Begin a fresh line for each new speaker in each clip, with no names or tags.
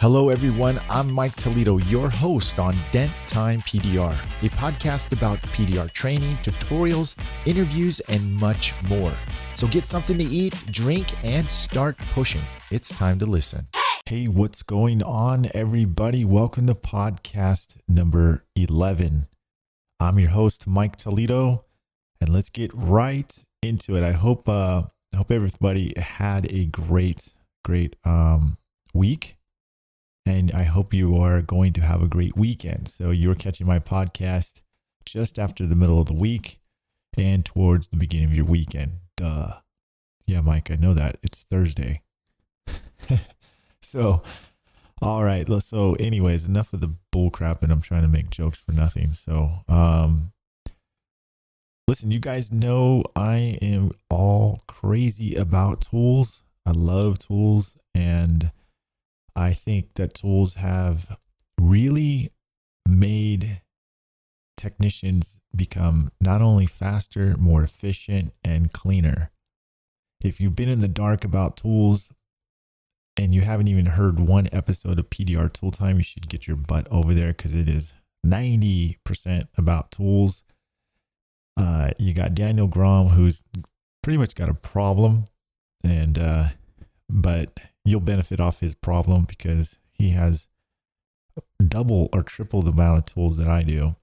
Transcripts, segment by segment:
Hello, everyone. I'm Mike Toledo, your host on Dent Time PDR, a podcast about PDR training, tutorials, interviews, and much more. So get something to eat, drink, and start pushing. It's time to listen. Hey, what's going on, everybody? Welcome to podcast number 11. I'm your host, Mike Toledo, and let's get right into it. I hope everybody had a great week. And I hope you are going to have a great weekend. So you're catching my podcast just after the middle of the week and towards the beginning of your weekend. Duh. Yeah, Mike, I know that. It's Thursday. So, all right. So anyways, enough of the bull crap, and I'm trying to make jokes for nothing. So, listen, you guys know I am all crazy about tools. I love tools, and I think that tools have really made technicians become not only faster, more efficient, and cleaner. If you've been in the dark about tools and you haven't even heard one episode of PDR Tool Time, you should get your butt over there because it is 90% about tools. You got Daniel Grom, who's pretty much got a problem, but you'll benefit off his problem because he has double or triple the amount of tools that I do.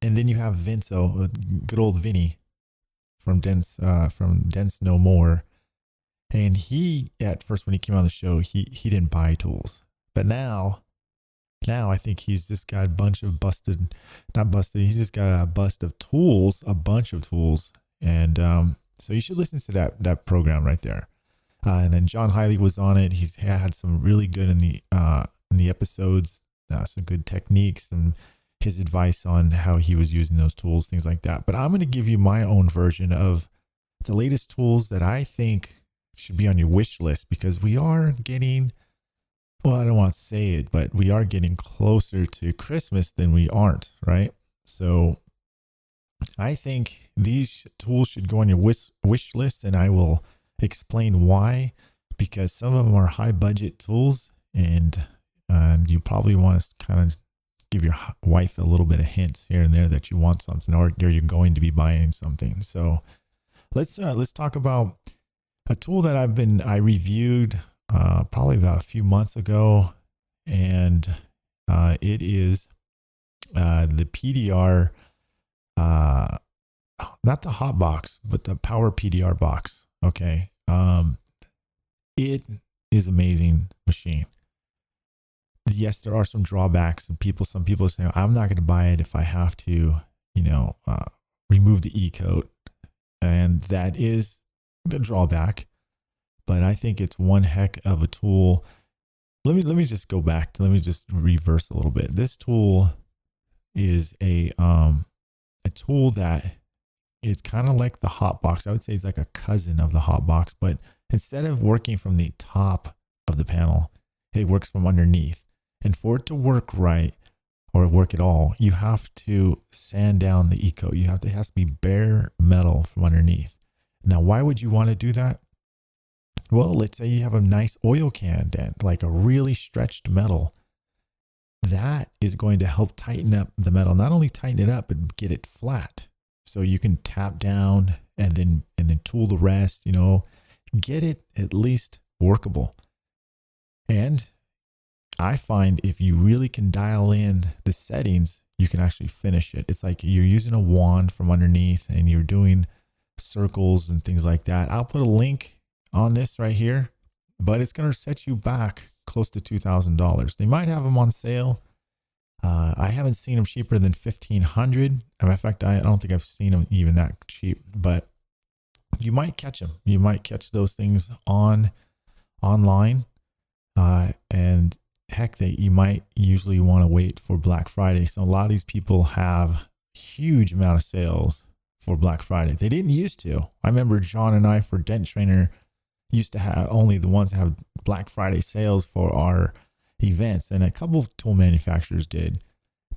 And then you have Vinzo, good old Vinny from Dent's No More. And he, at first when he came on the show, he didn't buy tools. But now I think he's just got a bunch of he's just got a bust of tools, a bunch of tools. And so you should listen to that program right there. And then John Hiley was on it. He's had some really good in the episodes, some good techniques and his advice on how he was using those tools, things like that. But I'm going to give you my own version of the latest tools that I think should be on your wish list, because we are getting, well, I don't want to say it, but we are getting closer to Christmas than we aren't, right? So I think these tools should go on your wish list, and I will explain why, because some of them are high budget tools, and you probably want to kind of give your wife a little bit of hints here and there that you want something, or you're going to be buying something. So let's talk about a tool that I reviewed probably about a few months ago, and it is the PDR, not the hot box, but the power PDR box. Okay. It is amazing machine. Yes, there are some drawbacks, and some people say, I'm not going to buy it if I have to, remove the E-coat. And that is the drawback, but I think it's one heck of a tool. Let me just go back. Let me just reverse a little bit. This tool is a tool that it's kind of like the hot box. I would say it's like a cousin of the hot box, but instead of working from the top of the panel, it works from underneath. And for it to work right, or work at all, you have to sand down the E-coat. It has to be bare metal from underneath. Now, why would you want to do that? Well, let's say you have a nice oil can dent, like a really stretched metal. That is going to help tighten up the metal. Not only tighten it up, but get it flat. So you can tap down and then tool the rest, get it at least workable. And I find if you really can dial in the settings, you can actually finish it. It's like you're using a wand from underneath and you're doing circles and things like that. I'll put a link on this right here, but it's going to set you back close to $2,000. They might have them on sale. I haven't seen them cheaper than $1,500. In fact, I don't think I've seen them even that cheap, but you might catch them. You might catch those things online. And heck, you might usually want to wait for Black Friday. So a lot of these people have huge amount of sales for Black Friday. They didn't used to. I remember John and I for Dent Trainer used to have only the ones that have Black Friday sales for our events, and a couple of tool manufacturers did.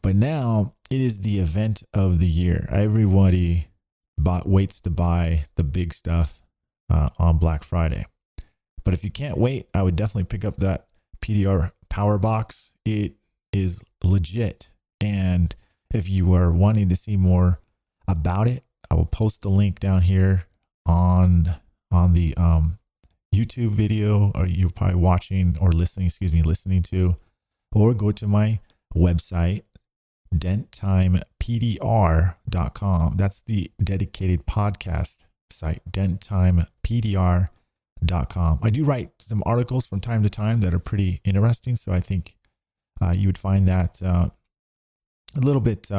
But now it is the event of the year. Everybody waits to buy the big stuff on Black Friday. But if you can't wait, I would definitely pick up that PDR power box. It is legit. And if you are wanting to see more about it, I will post the link down here on the YouTube video, or you're probably watching or listening to, or go to my website, denttimepdr.com. That's the dedicated podcast site, denttimepdr.com. I do write some articles from time to time that are pretty interesting, so I think you would find that a little bit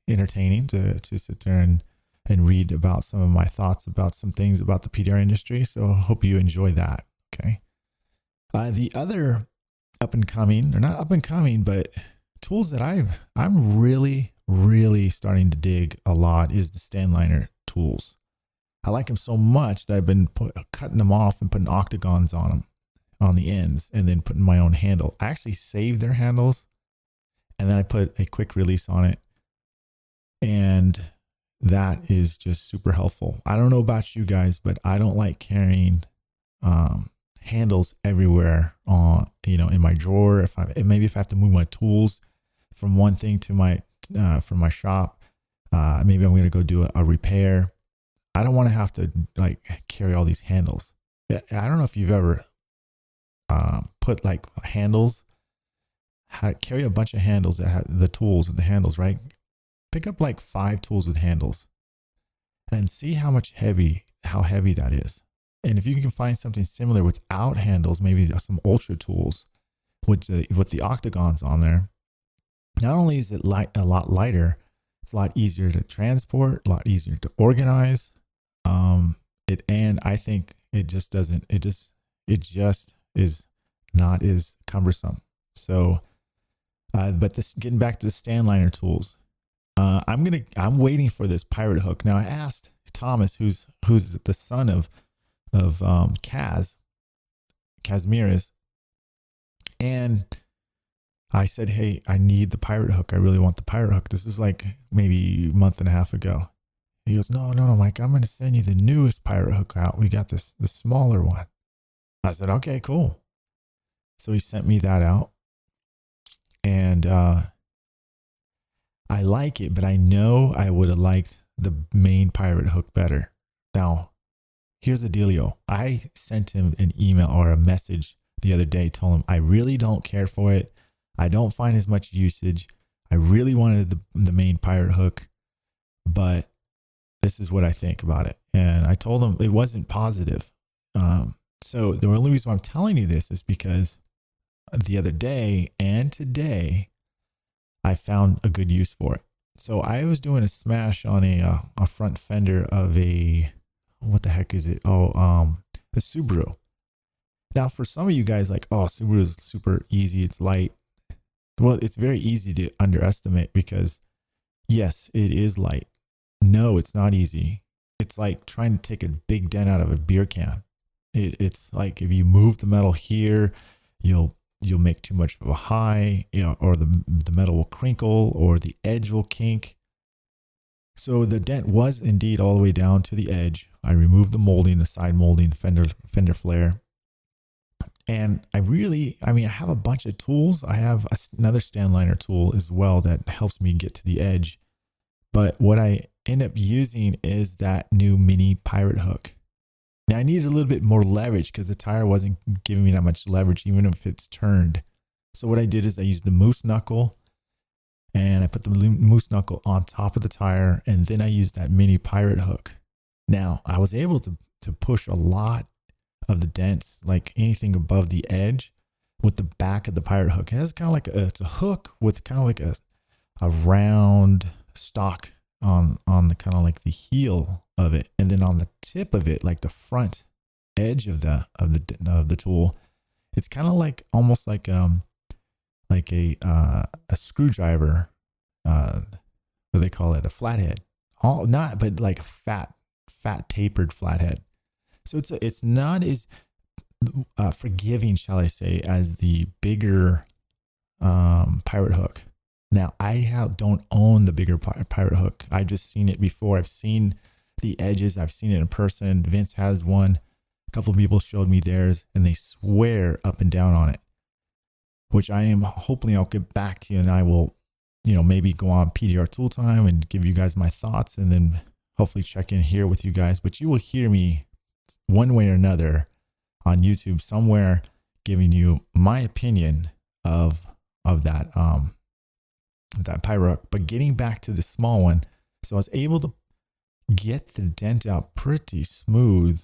entertaining to sit there and read about some of my thoughts about some things about the PDR industry. So I hope you enjoy that. Okay. The other up and coming, or not up and coming, but tools that I'm really, really starting to dig a lot is the stand liner tools. I like them so much that I've been cutting them off and putting octagons on them, on the ends, and then putting my own handle. I actually save their handles, and then I put a quick release on it. And that is just super helpful. I don't know about you guys, but I don't like carrying handles everywhere in my drawer. If I have to move my tools from one thing to from my shop, maybe I'm going to go do a repair. I don't want to have to like carry all these handles. I don't know if you've ever put like handles, carry a bunch of handles that have the tools with the handles, right? Pick up like 5 tools with handles and see how heavy that is. And if you can find something similar without handles, maybe some ultra tools with the octagons on there, not only is it a lot lighter, it's a lot easier to transport, a lot easier to organize. And I think it just is not as cumbersome. So, but getting back to the stand liner tools, I'm waiting for this pirate hook. Now I asked Thomas, who's the son of Kazmir's, and I said, hey, I need the pirate hook. I really want the pirate hook. This is like maybe a month and a half ago. He goes, no, Mike, I'm going to send you the newest pirate hook out. We got the smaller one. I said, okay, cool. So he sent me that out, and I like it, but I know I would have liked the main pirate hook better. Now, here's the dealio. I sent him an email or a message the other day, told him I really don't care for it. I don't find as much usage. I really wanted the main pirate hook, but this is what I think about it. And I told him it wasn't positive. So the only reason why I'm telling you this is because the other day and today, I found a good use for it. So I was doing a smash on a front fender of what the heck is it? A Subaru. Now, for some of you guys, like, Subaru is super easy. It's light. Well, it's very easy to underestimate because, yes, it is light. No, it's not easy. It's like trying to take a big dent out of a beer can. It's like if you move the metal here, you'll make too much of a high, or the metal will crinkle, or the edge will kink. So the dent was indeed all the way down to the edge. I removed the molding, the side molding, the fender flare. And I have a bunch of tools. I have another stand liner tool as well that helps me get to the edge. But what I end up using is that new mini pirate hook. Now I needed a little bit more leverage because the tire wasn't giving me that much leverage, even if it's turned. So what I did is I used the moose knuckle, and I put the moose knuckle on top of the tire, and then I used that mini pirate hook. Now I was able to push a lot of the dents, like anything above the edge, with the back of the pirate hook. It has kind of like it's a hook with kind of like a round stock on the kind of like the heel of it, and then on the tip of it, like the front edge of the tool, it's kind of like almost like a screwdriver. What do they call it? A flathead. But like a fat tapered flathead. So it's not as forgiving, shall I say, as the bigger pirate hook. Now I don't own the bigger pirate hook. I've just seen it before. I've seen the edges. I've seen it in person. Vince has one. A couple of people showed me theirs, and they swear up and down on it. which I am hopefully I'll get back to you, and I will, maybe go on PDR Tool Time and give you guys my thoughts, and then hopefully check in here with you guys. But you will hear me one way or another on YouTube somewhere giving you my opinion of that pyro. But getting back to the small one, so I was able to get the dent out pretty smooth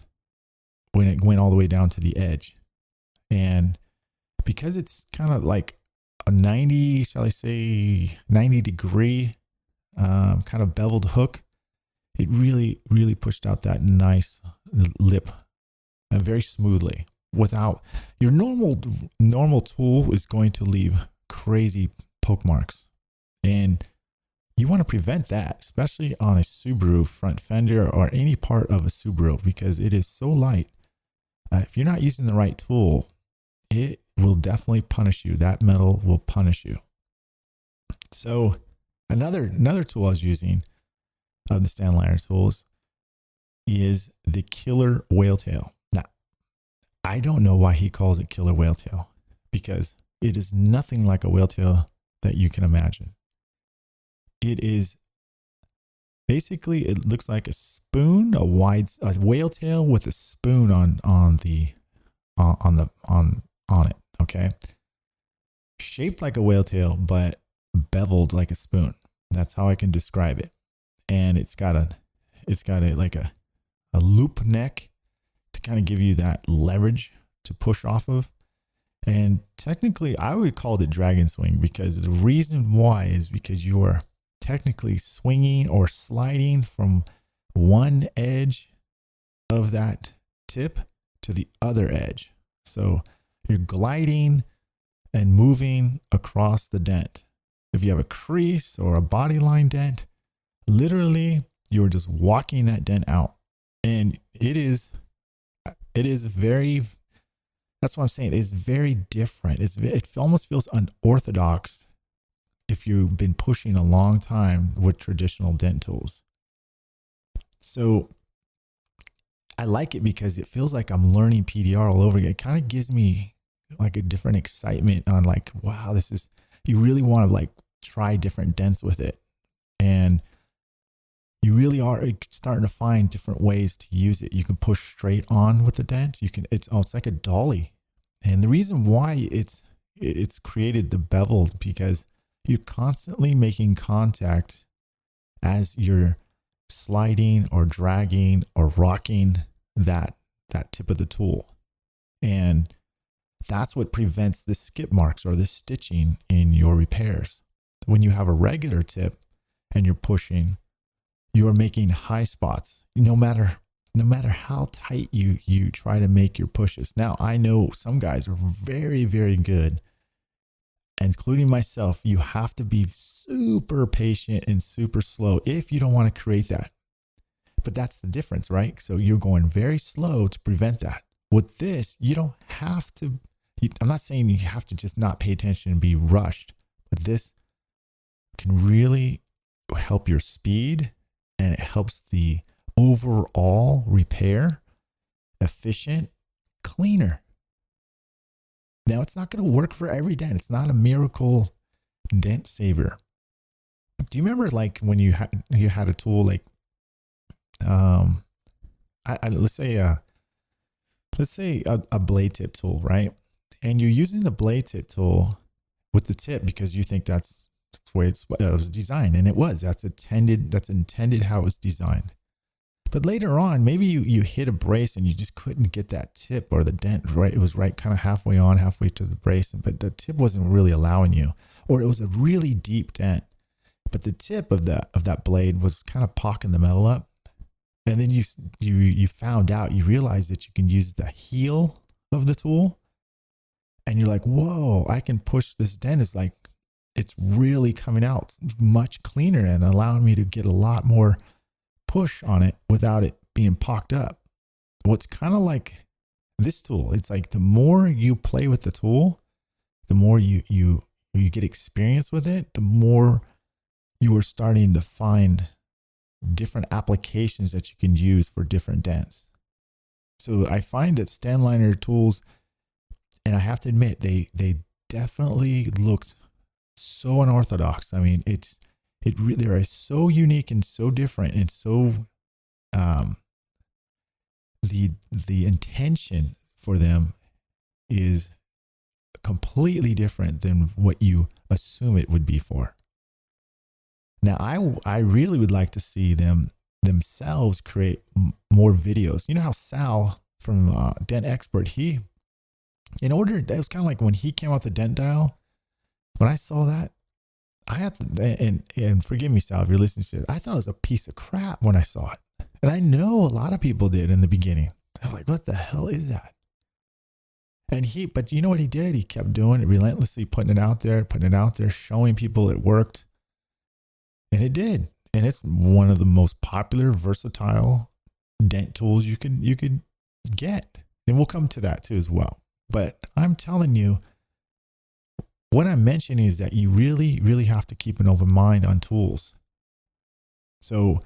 when it went all the way down to the edge. And because it's kind of like a 90 degree kind of beveled hook, it really, really pushed out that nice lip very smoothly. Without your normal tool is going to leave crazy poke marks, and you want to prevent that, especially on a Subaru front fender or any part of a Subaru, because it is so light. If you're not using the right tool, it will definitely punish you. That metal will punish you. So another tool I was using of the Stanliner tools is the Killer Whale Tail. Now, I don't know why he calls it Killer Whale Tail, because it is nothing like a whale tail that you can imagine. It is basically, it looks like a spoon, a whale tail with a spoon on it. Okay, shaped like a whale tail, but beveled like a spoon. That's how I can describe it. And it's got a like a loop neck to kind of give you that leverage to push off of. And technically, I would call it dragon swing, because the reason why is because you are technically swinging or sliding from one edge of that tip to the other edge. So you're gliding and moving across the dent. If you have a crease or a body line dent, literally you're just walking that dent out. And it is very, that's what I'm saying. It's very different. It almost feels unorthodox if you've been pushing a long time with traditional dent tools. So I like it because it feels like I'm learning PDR all over again. It kind of gives me like a different excitement on like, wow, you really want to like try different dents with it. And you really are starting to find different ways to use it. You can push straight on with the dent. It's like a dolly. And the reason why it's created the bevel, because you're constantly making contact as you're sliding or dragging or rocking that tip of the tool. And that's what prevents the skip marks or the stitching in your repairs. When you have a regular tip and you're pushing, you're making high spots, no matter how tight you try to make your pushes. Now, I know some guys are very, very good, including myself. You have to be super patient and super slow if you don't want to create that. But that's the difference, right? So you're going very slow to prevent that. With this, you don't have to, I'm not saying you have to just not pay attention and be rushed, but this can really help your speed, and it helps the overall repair efficient, cleaner. Now, it's not going to work for every dent. It's not a miracle dent saver. Do you remember like when you had a tool like, let's say a blade tip tool, right? And you're using the blade tip tool with the tip because you think that's the way it was designed, and it was. That's intended how it was designed. But later on, maybe you hit a brace and you just couldn't get that tip or the dent right. It was right kind of halfway to the brace, but the tip wasn't really allowing you, or it was a really deep dent. But the tip of that blade was kind of pocking the metal up. And then you found out, you realized that you can use the heel of the tool, and you're like, whoa, I can push this dent. It's really coming out much cleaner and allowing me to get a lot more push on it without it being pocked up. What's kind of like this tool, it's like the more you play with the tool, the more you get experience with it, the more you are starting to find different applications that you can use for different dents. So I find that Stanliner tools, and I have to admit, they definitely looked so unorthodox. I mean, they're so unique and so different, and so the intention for them is completely different than what you assume it would be for. Now, I really would like to see them themselves create more videos. You know how Sal from Dent Expert, that was kind of like when he came out the Dent dial. When I saw that, I had to, and forgive me, Sal, if you're listening to this, I thought it was a piece of crap when I saw it. And I know a lot of people did in the beginning. I was like, what the hell is that? But you know what he did? He kept doing it relentlessly, putting it out there, showing people it worked. And it did. And it's one of the most popular, versatile dent tools you could get. And we'll come to that too as well. But I'm telling you, what I'm mentioning is that you really, really have to keep an open mind on tools. So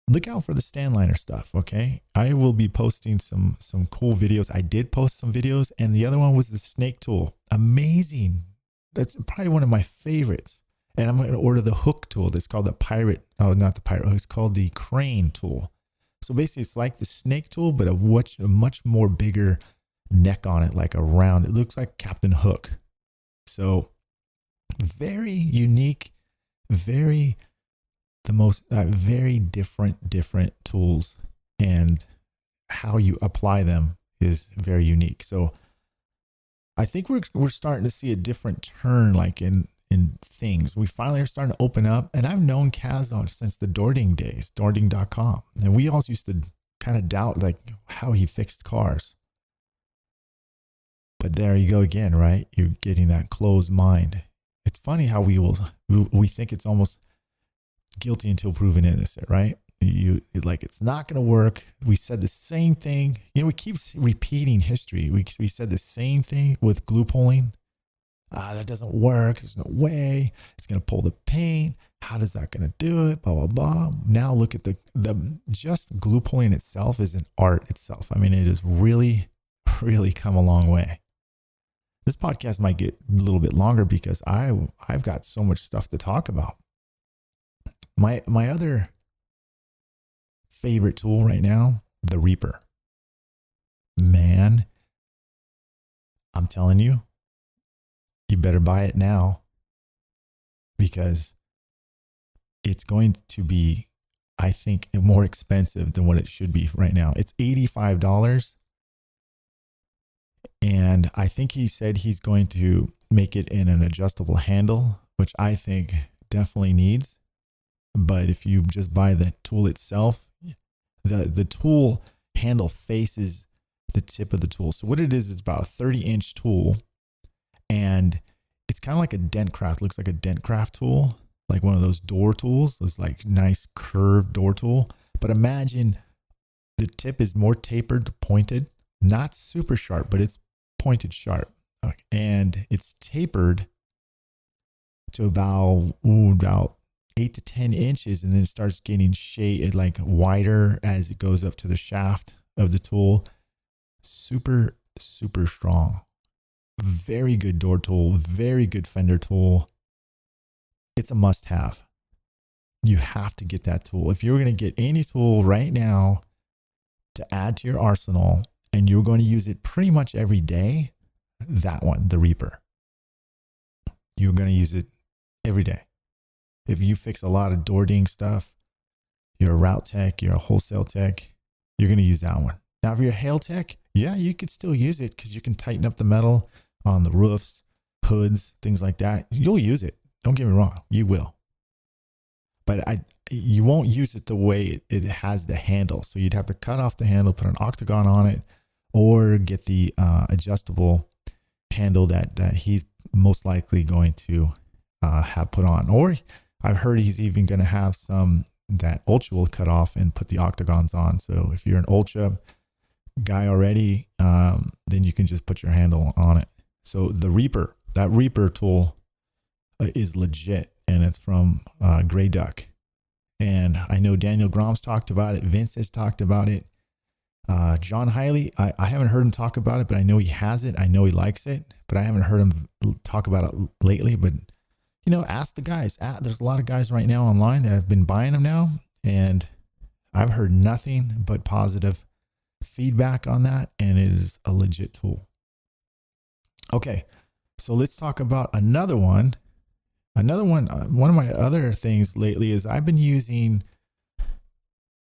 look out for the stand liner stuff, okay? I will be posting some cool videos. I did post some videos, and the other one was the snake tool. Amazing. That's probably one of my favorites. And I'm going to order the hook tool. That's called it's called the crane tool. So basically it's like the snake tool, but a much more bigger neck on it, like a round. It looks like Captain Hook. So very unique, very different tools, and how you apply them is very unique. So I think we're starting to see a different turn, like in things. We finally are starting to open up, and I've known Kaz since the Dording days, Dording.com. And we also used to kind of doubt like how he fixed cars. But there you go again, right? You're getting that closed mind. It's funny how we think it's almost guilty until proven innocent, right? It's not going to work. We said the same thing. We keep repeating history. We said the same thing with glue pulling. That doesn't work. There's no way it's going to pull the paint. How is that going to do it? Blah, blah, blah. Now look at the just glue pulling itself is an art itself. I mean, it has really, really come a long way. This podcast might get a little bit longer because I've got so much stuff to talk about. My other favorite tool right now, the Reaper. Man, I'm telling you, you better buy it now, because it's going to be, I think, more expensive than what it should be right now. It's $85. And I think he said he's going to make it in an adjustable handle, which I think definitely needs. But if you just buy the tool itself, the tool handle faces the tip of the tool. So what it is, it's about a 30-inch tool, and it's kind of like a dent craft. Looks like a dent craft tool, like one of those door tools, those like nice curved door tool. But imagine the tip is more tapered, pointed, not super sharp, but it's pointed sharp. And it's tapered to about 8 to 10 inches, and then it starts getting shaded, like wider as it goes up to the shaft of the tool. Super, super strong. Very good door tool, very good fender tool. It's a must-have. You have to get that tool. If you're going to get any tool right now to add to your arsenal, and you're going to use it pretty much every day, that one, the Reaper. You're going to use it every day. If you fix a lot of door ding stuff, you're a route tech, you're a wholesale tech, you're going to use that one. Now, if you're a hail tech, yeah, you could still use it because you can tighten up the metal on the roofs, hoods, things like that. You'll use it. Don't get me wrong. You will. But you won't use it the way it has the handle. So you'd have to cut off the handle, put an octagon on it, or get the adjustable handle that he's most likely going to have put on. Or I've heard he's even going to have some that Ultra will cut off and put the octagons on. So if you're an Ultra guy already, then you can just put your handle on it. So the Reaper, that Reaper tool is legit, and it's from Grey Duck. And I know Daniel Grom's talked about it. Vince has talked about it. John Hiley, I haven't heard him talk about it, but I know he has it. I know he likes it, but I haven't heard him talk about it lately. But, you know, ask the guys. There's a lot of guys right now online that have been buying them now, and I've heard nothing but positive feedback on that, and it is a legit tool. Okay, so let's talk about another one. One of my other things lately is I've been using,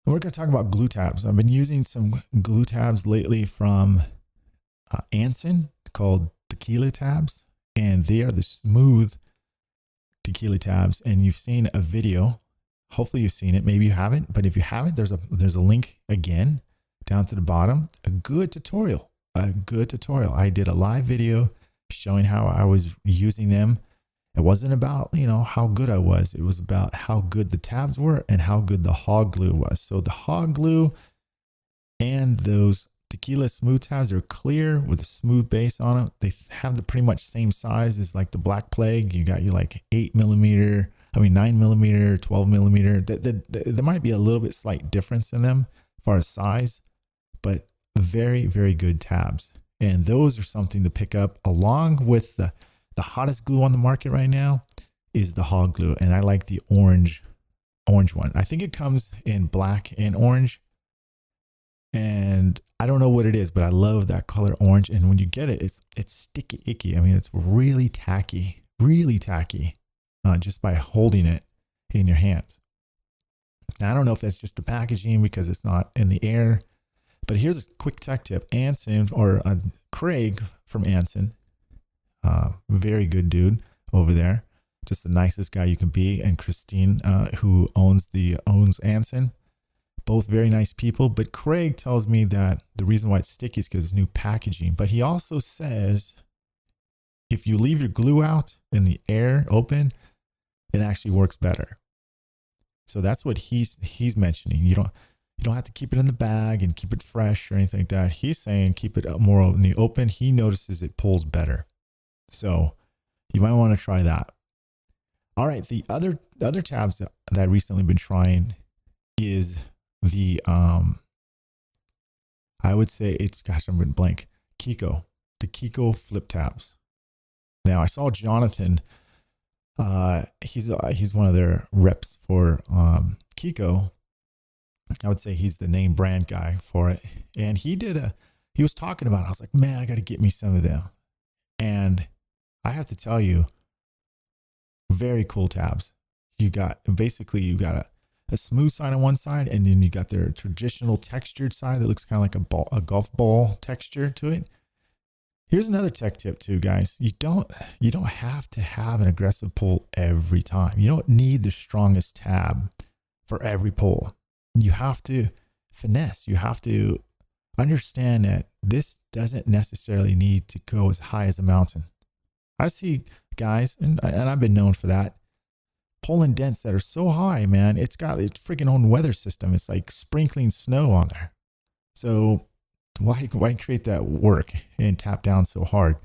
we're going to talk about glue tabs. I've been using some glue tabs lately from Anson called tequila tabs, and they are the smooth tequila tabs. And you've seen a video. Hopefully you've seen it. Maybe you haven't, but if you haven't, there's a link again down to the bottom. A good tutorial. I did a live video showing how I was using them. It wasn't about, you know, how good I was. It was about how good the tabs were and how good the Hog Glue was. So the Hog Glue and those tequila smooth tabs are clear with a smooth base on them. They have the pretty much same size as like the Black Plague. You got your like 9 millimeter, 12 millimeter. There might be a little bit slight difference in them as far as size, but very, very good tabs. And those are something to pick up along with the hottest glue on the market right now is the Hog Glue. And I like the orange one. I think it comes in black and orange. And I don't know what it is, but I love that color orange. And when you get it, it's sticky icky. I mean, it's really tacky, just by holding it in your hands. Now, I don't know if that's just the packaging because it's not in the air, but here's a quick tech tip. Anson, or Craig from Anson, very good dude over there, just the nicest guy you can be, and Christine, who owns Anson, both very nice people. But Craig tells me that the reason why it's sticky is because it's new packaging. But he also says if you leave your glue out in the air open, it actually works better. So that's what he's mentioning. You don't have to keep it in the bag and keep it fresh or anything like that. He's saying keep it more in the open. He notices it pulls better. So you might want to try that. All right. The other tabs that I've recently been trying is the, I would say I'm going blank. Kiko, the Kiko flip tabs. Now I saw Jonathan, he's one of their reps for, Kiko. I would say he's the name brand guy for it. And he was talking about it. I was like, man, I got to get me some of them. And I have to tell you, very cool tabs. You got a smooth side on one side, and then you got their traditional textured side that looks kind of like a golf ball texture to it. Here's another tech tip too, guys. You don't have to have an aggressive pull every time. You don't need the strongest tab for every pull. You have to finesse. You have to understand that this doesn't necessarily need to go as high as a mountain. I see guys, and I've been known for that, pulling dents that are so high, man. It's got its freaking own weather system. It's like sprinkling snow on there. So why create that work and tap down so hard?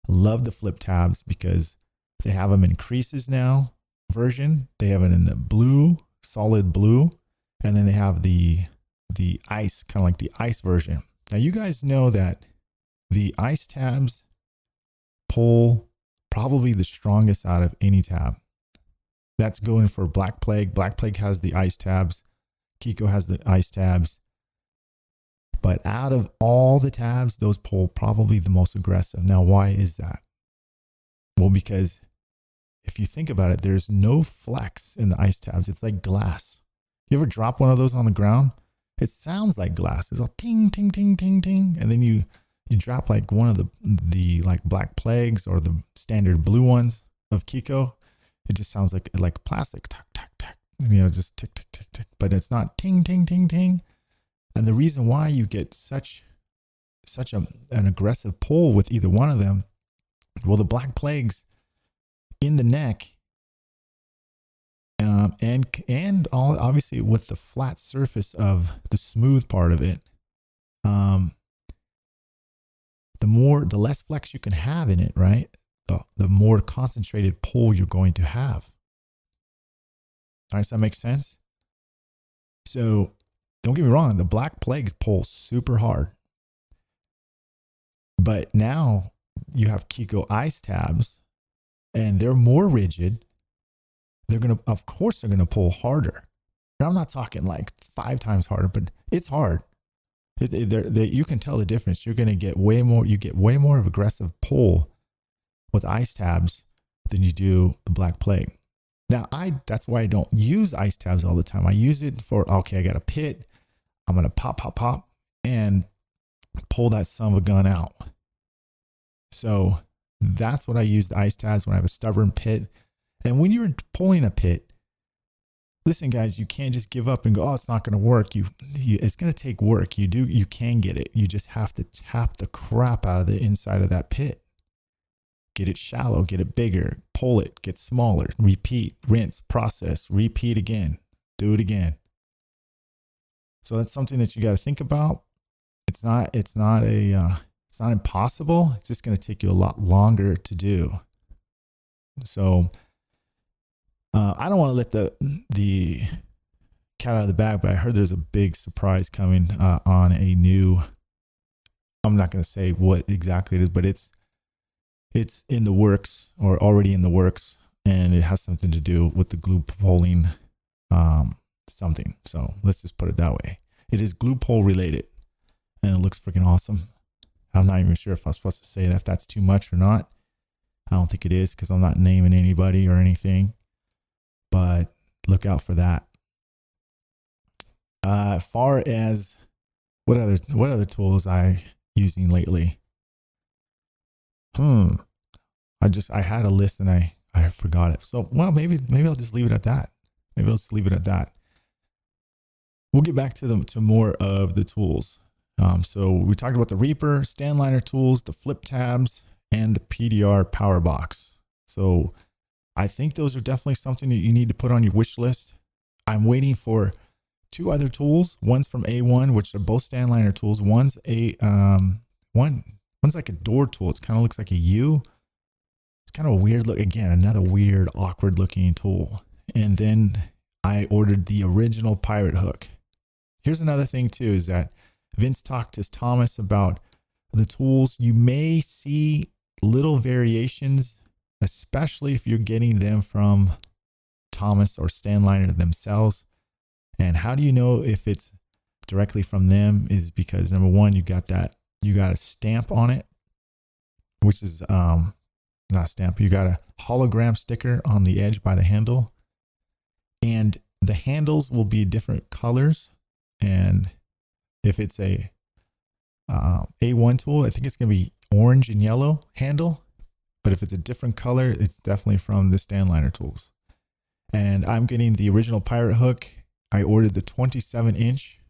I love the flip tabs because they have them in creases now version. They have it in the blue, solid blue. And then they have the ice, kind of like the ice version. Now you guys know that the ice tabs pull probably the strongest out of any tab. That's going for Black Plague. Black Plague has the ice tabs. Kiko has the ice tabs. But out of all the tabs, those pull probably the most aggressive. Now, why is that? Well, because if you think about it, there's no flex in the ice tabs. It's like glass. You ever drop one of those on the ground? It sounds like glass. It's all ting, ting, ting, ting, ting. And then you drop like one of the like Black Plagues or the standard blue ones of Kiko. It just sounds like plastic. Tack, tack, tack. Just tick, tick, tick, tick. But it's not ting, ting, ting, ting. And the reason why you get such an aggressive pull with either one of them, well, the Black Plagues in the neck, and obviously with the flat surface of the smooth part of it, the less flex you can have in it, right? The more concentrated pull you're going to have. All right, does that make sense? So don't get me wrong, the black plagues pull super hard. But now you have Kiko ice tabs, and they're more rigid. Of course they're gonna pull harder. And I'm not talking like 5 times harder, but it's hard. You can tell the difference. You're gonna get way more. You get way more of aggressive pull with ice tabs than you do the black plague. Now, that's why I don't use ice tabs all the time. I use it for, okay, I got a pit. I'm going to pop, and pull that son of a gun out. So that's what I use the ice tabs when I have a stubborn pit. And when you're pulling a pit, listen, guys, you can't just give up and go, oh, it's not going to work. It's going to take work. You can get it. You just have to tap the crap out of the inside of that pit. Get it shallow, get it bigger, pull it, get smaller, repeat, rinse, process, repeat again, do it again. So that's something that you got to think about. It's not impossible. It's just going to take you a lot longer to do. So I don't want to let the cat out of the bag, but I heard there's a big surprise coming on a new, I'm not going to say what exactly it is, but it's in the works or already in the works, and it has something to do with the glue pulling something. So let's just put it that way. It is glue pull related, and it looks freaking awesome. I'm not even sure if I'm supposed to say that, if that's too much or not. I don't think it is, because I'm not naming anybody or anything, but look out for that. As far as what other tools I using lately? I had a list and I forgot it. So, well, maybe I'll just leave it at that. We'll get back to more of the tools. So we talked about the Reaper, stand liner tools, the flip tabs, and the PDR power box. So I think those are definitely something that you need to put on your wish list. I'm waiting for 2 other tools. One's from A1, which are both stand liner tools. One's like a door tool. It kind of looks like a U. It's kind of a weird look. Again, another weird, awkward looking tool. And then I ordered the original pirate hook. Here's another thing too, is that Vince talked to Thomas about the tools. You may see little variations, especially if you're getting them from Thomas or Stanliner themselves. And how do you know if it's directly from them? Is because number one, you got a stamp on it, which is not a stamp. You got a hologram sticker on the edge by the handle, and the handles will be different colors. And if it's a A1 tool, I think it's going to be orange and yellow handle. But if it's a different color, it's definitely from the Stanliner tools. And I'm getting the original pirate hook. I ordered the 27-inch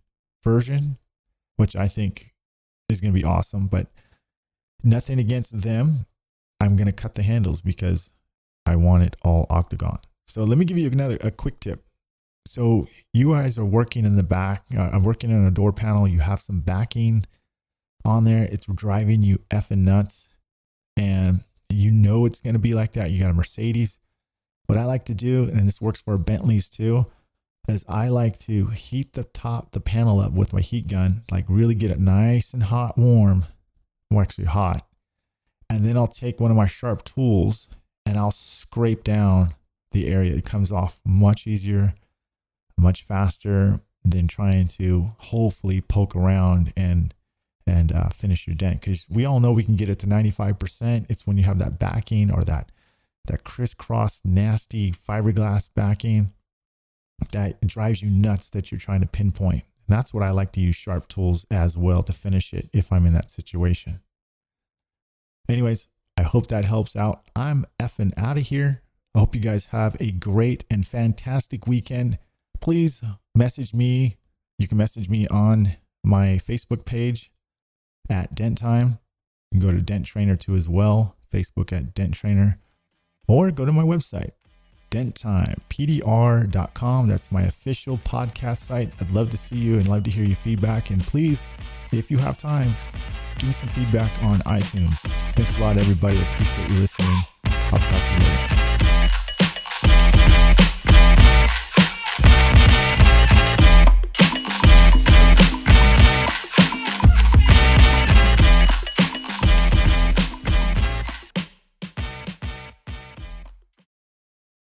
version, which I think is going to be awesome, but nothing against them. I'm going to cut the handles because I want it all octagon. So let me give you a quick tip. So you guys are working in the back. I'm working on a door panel. You have some backing on there. It's driving you effing nuts. And you know it's going to be like that. You got a Mercedes. What I like to do, and this works for Bentleys too, is I like to heat the panel up with my heat gun, like really get it nice and hot, warm, or actually hot. And then I'll take one of my sharp tools and I'll scrape down the area. It comes off much easier, much faster than trying to hopefully poke around and finish your dent. Because we all know we can get it to 95%. It's when you have that backing or that crisscross nasty fiberglass backing that drives you nuts that you're trying to pinpoint. And that's what I like to use sharp tools as well to finish it if I'm in that situation. Anyways, I hope that helps out. I'm effing out of here. I hope you guys have a great and fantastic weekend. Please message me. You can message me on my Facebook page at Dent Time. You can go to Dent Trainer too as well. Facebook at Dent Trainer. Or go to my website, denttimepdr.com. That's my official podcast site. I'd love to see you and love to hear your feedback. And please, if you have time, give me some feedback on iTunes. Thanks a lot, everybody. I appreciate you listening. I'll talk to you